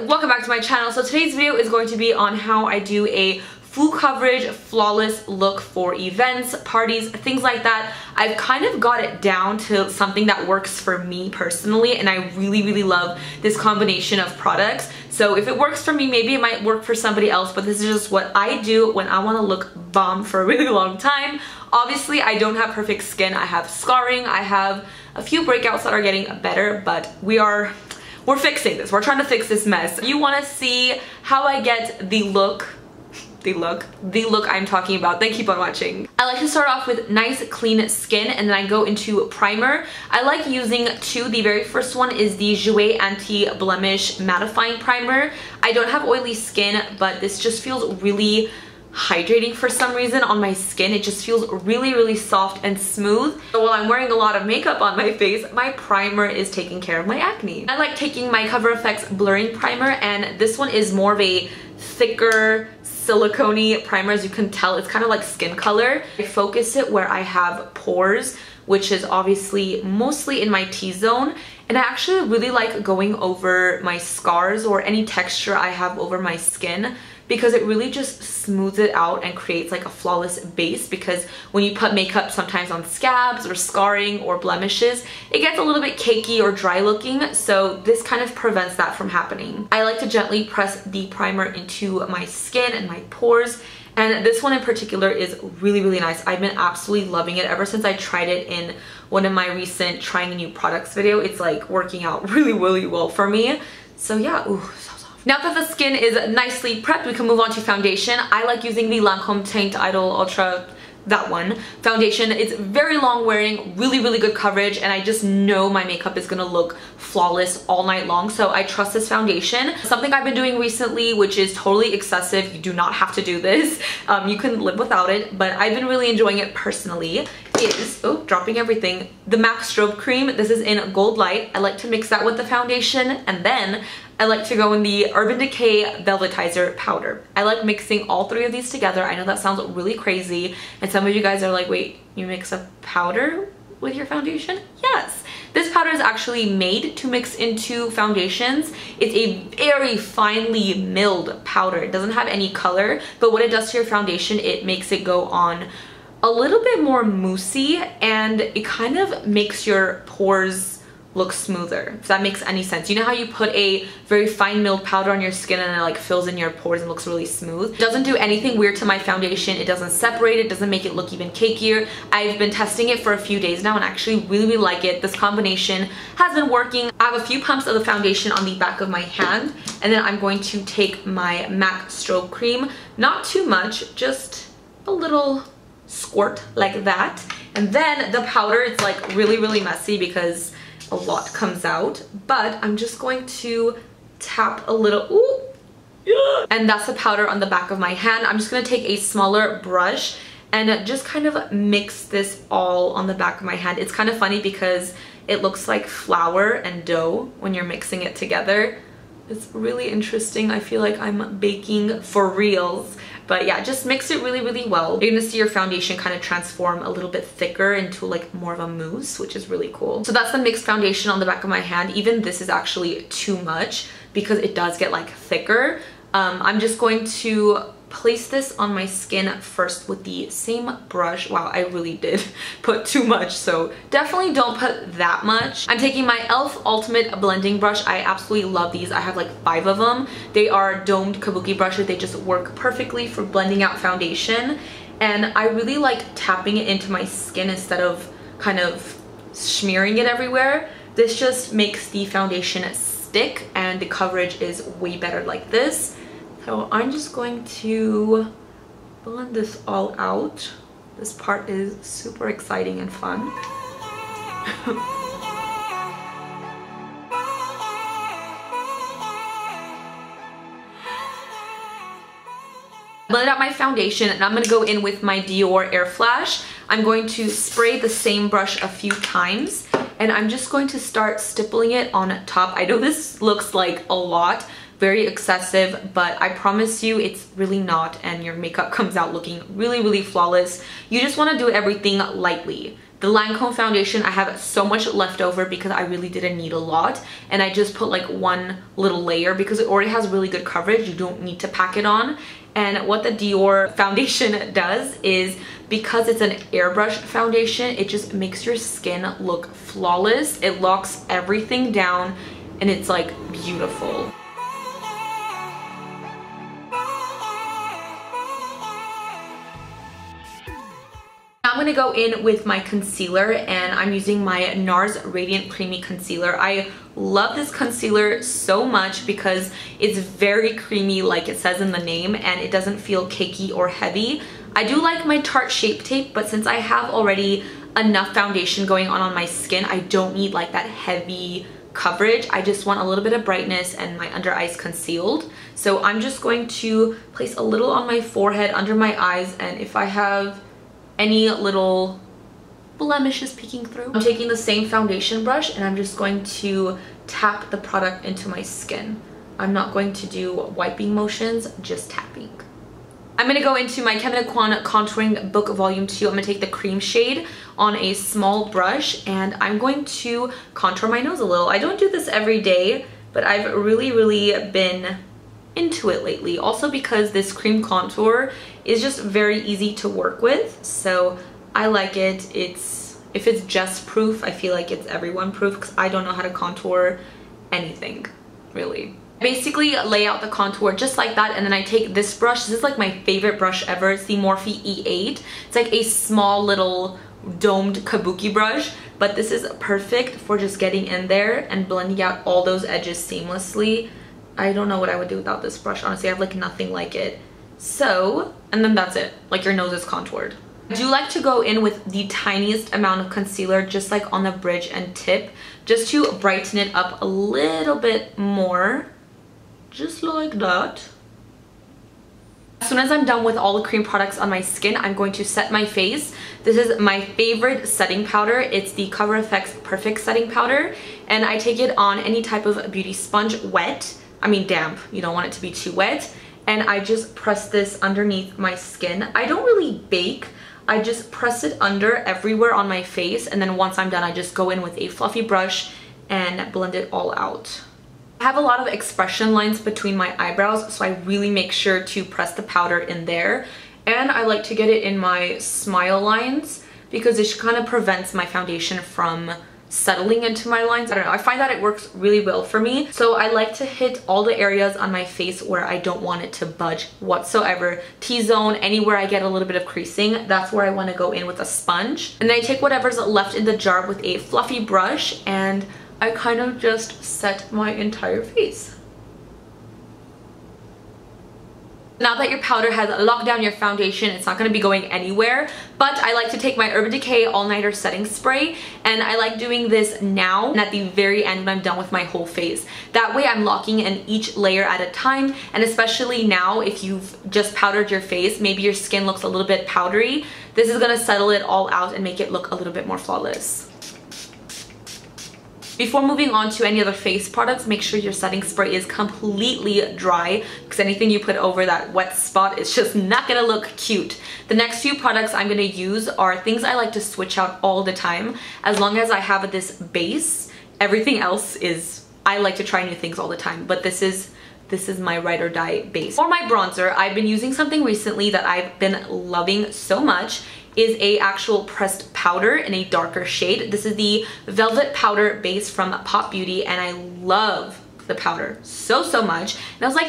welcome back to my channel. So today's video is going to be on how I do a full coverage flawless look for events, parties, things like that. I've kind of got it down to something that works for me personally, and I really love this combination of products. So if it works for me, maybe it might work for somebody else, but this is just what I do when I want to look bomb for a really long time. Obviously I don't have perfect skin. I have scarring, I have a few breakouts that are getting better, but we're fixing this. We're trying to fix this mess. You want to see how I get the look I'm talking about, then keep on watching. I like to start off with nice clean skin, and then I go into primer. I like using two. The very first one is the Jouer Anti-blemish Mattifying Primer. I don't have oily skin, but this just feels really hydrating for some reason on my skin. It just feels really soft and smooth. So while I'm wearing a lot of makeup on my face, my primer is taking care of my acne. I like taking my Coverfx blurring primer, and this one is more of a thicker silicone primer. As you can tell, it's kind of like skin color. I focus it where I have pores, which is obviously mostly in my T-zone, and I actually really like going over my scars or any texture I have over my skin, because it really just smooths it out and creates like a flawless base. Because when you put makeup sometimes on scabs or scarring or blemishes, it gets a little bit cakey or dry looking, so this kind of prevents that from happening. I like to gently press the primer into my skin and my pores, and this one in particular is really nice. I've been absolutely loving it ever since I tried it in one of my recent trying new products video. It's like working out really well for me. So yeah, ooh, so soft. Now that the skin is nicely prepped, we can move on to foundation. I like using the Lancome Teint Idole Ultra, that one foundation. It's very long wearing, really good coverage, and I just know my makeup is gonna look flawless all night long, so I trust this foundation. Something I've been doing recently, which is totally excessive, you do not have to do this, you can live without it, but I've been really enjoying it personally, is, oh, dropping everything, the MAC Strobe cream. This is in Goldlite. I like to mix that with the foundation, and then I like to go in the Decay Velvetizer powder. I like mixing all three of these together. I know that sounds really crazy, and some of you guys are like, wait, you mix a powder with your foundation? Yes. This powder is actually made to mix into foundations. It's a very finely milled powder. It doesn't have any color, but what it does to your foundation, it makes it go on a little bit more moussey, and it kind of makes your pores look smoother, if that makes any sense. You know how you put a very fine milled powder on your skin and it like fills in your pores and looks really smooth? It doesn't do anything weird to my foundation. It doesn't separate it, doesn't make it look even cakier. I've been testing it for a few days now and actually really like it. This combination has been working. I have a few pumps of the foundation on the back of my hand, and then I'm going to take my MAC Strobe cream, not too much, just a little squirt like that, and then the powder, it's like really messy because a lot comes out, but I'm just going to tap a little, ooh, yeah. And that's the powder on the back of my hand. I'm just going to take a smaller brush and just kind of mix this all on the back of my hand. It's kind of funny because it looks like flour and dough when you're mixing it together. It's really interesting. I feel like I'm baking for reals. But yeah, just mix it really well. You're gonna see your foundation kind of transform a little bit thicker into like more of a mousse, which is really cool. So that's the mixed foundation on the back of my hand. Even this is actually too much because it does get like thicker. I'm just going to place this on my skin first with the same brush. Wow, I really did put too much, so definitely don't put that much. I'm taking my e.l.f. Ultimate blending brush. I absolutely love these. I have like 5 of them. They are domed kabuki brushes. They just work perfectly for blending out foundation, and I really like tapping it into my skin instead of kind of smearing it everywhere. This just makes the foundation stick, and the coverage is way better like this. So I'm just going to blend this all out. This part is super exciting and fun. Blended out my foundation, and I'm going to go in with my Dior Air Flash. I'm going to spray the same brush a few times, and I'm just going to start stippling it on top. I know this looks like a lot, very excessive, but I promise you it's really not, and your makeup comes out looking really flawless. You just want to do everything lightly. The Lancome foundation, I have so much left over because I really didn't need a lot, and I just put like one little layer because it already has really good coverage. You don't need to pack it on. And what the Dior foundation does is, because it's an airbrush foundation, it just makes your skin look flawless. It locks everything down and it's like beautiful. I'm going to go in with my concealer, and I'm using my NARS Radiant Creamy Concealer. I love this concealer so much because it's very creamy like it says in the name, and it doesn't feel cakey or heavy. I do like my Tarte Shape Tape, but since I have already enough foundation going on my skin, I don't need like that heavy coverage. I just want a little bit of brightness and my under eyes concealed. So I'm just going to place a little on my forehead, under my eyes, and if I have any little blemishes peeking through, I'm taking the same foundation brush and I'm just going to tap the product into my skin. I'm not going to do wiping motions, just tapping. I'm going to go into my Kevyn Contouring Book Volume 2. I'm going to take the cream shade on a small brush and I'm going to contour my nose a little. I don't do this every day, but I've really been into it lately. Also because this cream contour is just very easy to work with, so I like it. If it's just proof, I feel like it's everyone proof because I don't know how to contour anything, really. Basically lay out the contour just like that, and then I take this brush. This is like my favorite brush ever. It's the Morphe E8. It's like a small little domed kabuki brush, but this is perfect for just getting in there and blending out all those edges seamlessly. I don't know what I would do without this brush, honestly. I have like nothing like it. So, and then that's it, like your nose is contoured. I do like to go in with the tiniest amount of concealer, just like on the bridge and tip, just to brighten it up a little bit more, just like that. As soon as I'm done with all the cream products on my skin, I'm going to set my face. This is my favorite setting powder. It's the Coverfx Perfect Setting Powder, and I take it on any type of beauty sponge, wet. I mean damp, you don't want it to be too wet. And I just press this underneath my skin. I don't really bake, I just press it under everywhere on my face, and then once I'm done, I just go in with a fluffy brush and blend it all out. I have a lot of expression lines between my eyebrows, so I really make sure to press the powder in there. And I like to get it in my smile lines because it kind of prevents my foundation from settling into my lines. I don't know, I find that it works really well for me. So I like to hit all the areas on my face where I don't want it to budge whatsoever. T-zone, anywhere I get a little bit of creasing, that's where I want to go in with a sponge. And then I take whatever's left in the jar with a fluffy brush and I kind of just set my entire face. Now that your powder has locked down your foundation, it's not going to be going anywhere, but I like to take my Urban Decay All-Nighter Setting Spray, and I like doing this now and at the very end when I'm done with my whole face. That way I'm locking in each layer at a time, and especially now if you've just powdered your face, maybe your skin looks a little bit powdery, this is going to settle it all out and make it look a little bit more flawless. Before moving on to any other face products, make sure your setting spray is completely dry because anything you put over that wet spot is just not gonna look cute. The next few products I'm gonna use are things I like to switch out all the time. As long as I have this base, everything else is, I like to try new things all the time, but this is my ride or die base. For my bronzer, I've been using something recently that I've been loving so much. Is a actual pressed powder in a darker shade. This is the Velvet Powder base from Pop Beauty, and I love the powder so much. And I was like,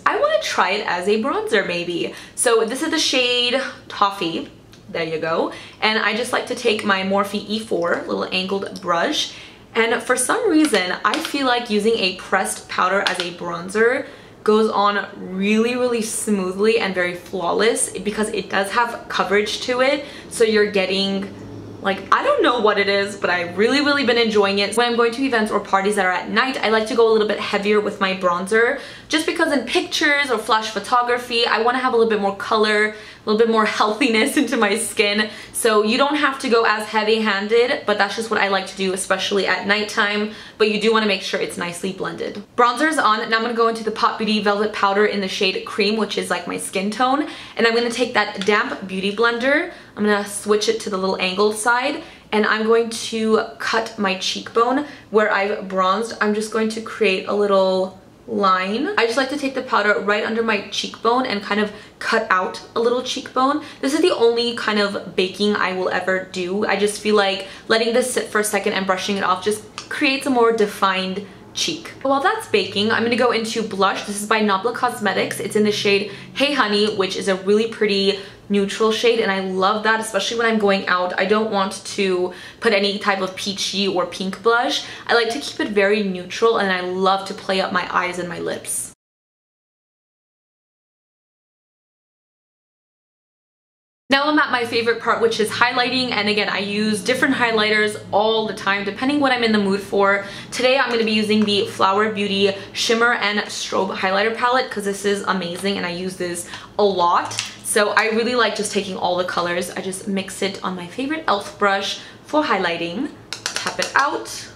I want to try it as a bronzer maybe. So this is the shade Toffee. There you go. And I just like to take my Morphe E4 little angled brush, and for some reason I feel like using a pressed powder as a bronzer goes on really smoothly and very flawless because it does have coverage to it, so you're getting, like, I don't know what it is, but I've really been enjoying it. When I'm going to events or parties that are at night, I like to go a little bit heavier with my bronzer just because in pictures or flash photography I want to have a little bit more color, a little bit more healthiness into my skin. So you don't have to go as heavy-handed, but that's just what I like to do, especially at nighttime, but you do want to make sure it's nicely blended. Bronzer is on. Now I'm going to go into the Pop Beauty Velvet Powder in the shade Creme, which is like my skin tone, and I'm going to take that damp beauty blender, I'm going to switch it to the little angled side, and I'm going to cut my cheekbone where I've bronzed. I'm just going to create a little line. I just like to take the powder right under my cheekbone and kind of cut out a little cheekbone. This is the only kind of baking I will ever do. I just feel like letting this sit for a second and brushing it off just creates a more defined cheek. While that's baking, I'm gonna go into blush. This is by Nabla Cosmetics. It's in the shade Hey Honey, which is a really pretty neutral shade, and I love that, especially when I'm going out. I don't want to put any type of peachy or pink blush. I like to keep it very neutral, and I love to play up my eyes and my lips. Now I'm at my favorite part, which is highlighting, and again, I use different highlighters all the time depending what I'm in the mood for. Today I'm going to be using the Flower Beauty Shimmer and Strobe highlighter palette because this is amazing and I use this a lot. So I really like just taking all the colors. I just mix it on my favorite e.l.f. brush for highlighting. Tap it out.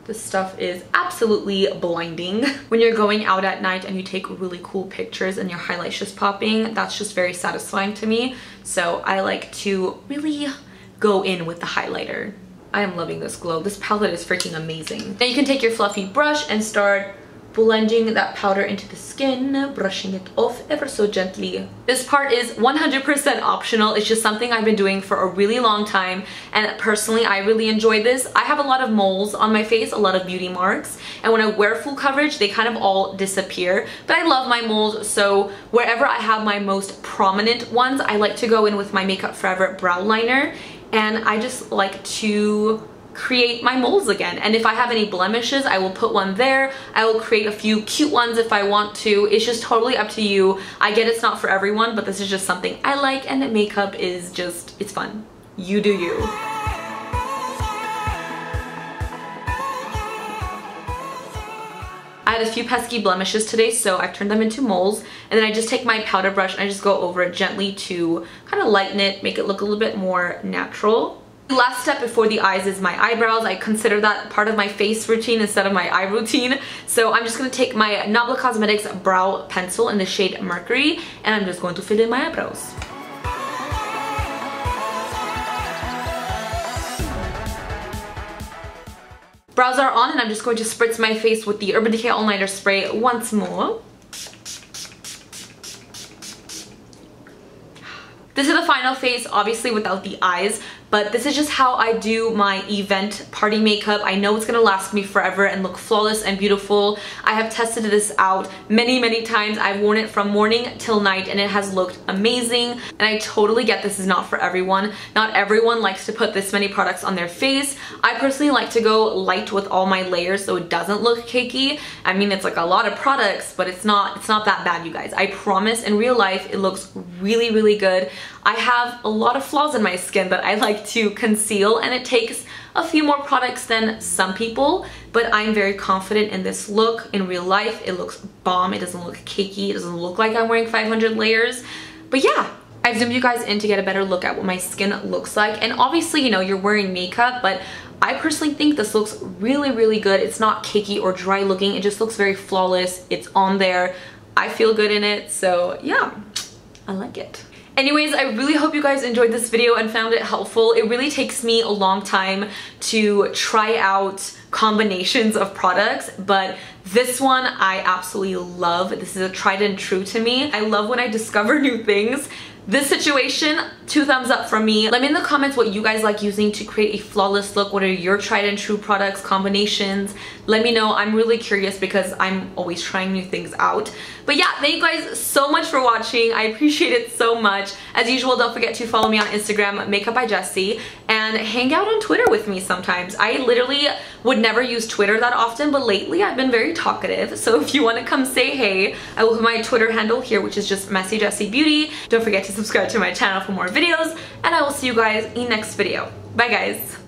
This stuff is absolutely blinding. When you're going out at night and you take really cool pictures and your highlight's just popping, that's just very satisfying to me. So I like to really go in with the highlighter. I am loving this glow. This palette is freaking amazing. Now you can take your fluffy brush and start blending that powder into the skin, brushing it off ever so gently. This part is 100% optional. It's just something I've been doing for a really long time, and personally I really enjoy this. I have a lot of moles on my face, a lot of beauty marks, and when I wear full coverage they kind of all disappear, but I love my moles, so wherever I have my most prominent ones I like to go in with my Makeup Forever brow liner, and I just like to create my moles again. And if I have any blemishes, I will put one there. I will create a few cute ones if I want to. It's just totally up to you. I get it's not for everyone, but this is just something I like, and makeup is just, it's fun. You do you. I had a few pesky blemishes today, so I've turned them into moles, and then I just take my powder brush and I just go over it gently to kind of lighten it, make it look a little bit more natural. The last step before the eyes is my eyebrows. I consider that part of my face routine instead of my eye routine. So I'm just going to take my Nabla Cosmetics brow pencil in the shade Mercury, and I'm just going to fill in my eyebrows. Brows are on, and I'm just going to spritz my face with the Urban Decay All Nighter Spray once more. This is the final face, obviously without the eyes, but this is just how I do my event party makeup. I know it's gonna last me forever and look flawless and beautiful. I have tested this out many times. I've worn it from morning till night and it has looked amazing, and I totally get this is not for everyone. Not everyone likes to put this many products on their face. I personally like to go light with all my layers so it doesn't look cakey. I mean, it's like a lot of products, but it's not that bad, you guys. I promise in real life it looks really good. I have a lot of flaws in my skin that I like to conceal, and it takes a few more products than some people, but I'm very confident in this look. In real life it looks bomb. It doesn't look cakey. It doesn't look like I'm wearing 500 layers. But yeah, I've zoomed you guys in to get a better look at what my skin looks like, and obviously, you know, you're wearing makeup, but I personally think this looks really good. It's not cakey or dry looking. It just looks very flawless. It's on there. I feel good in it, so yeah, I like it. Anyways, I really hope you guys enjoyed this video and found it helpful. It really takes me a long time to try out combinations of products, but this one I absolutely love. This is a tried and true to me. I love when I discover new things. This situation, 2 thumbs up from me. Let me in the comments what you guys like using to create a flawless look. What are your tried and true products, combinations? Let me know. I'm really curious because I'm always trying new things out. But yeah, thank you guys so much for watching. I appreciate it so much. As usual, don't forget to follow me on Instagram, Makeup by Jessie, and hang out on Twitter with me sometimes. I literally would never use Twitter that often, but lately I've been very talkative. So if you want to come say hey, I will put my Twitter handle here, which is just mesijesibeauty. Don't forget to subscribe to my channel for more videos, and I will see you guys in the next video. Bye guys!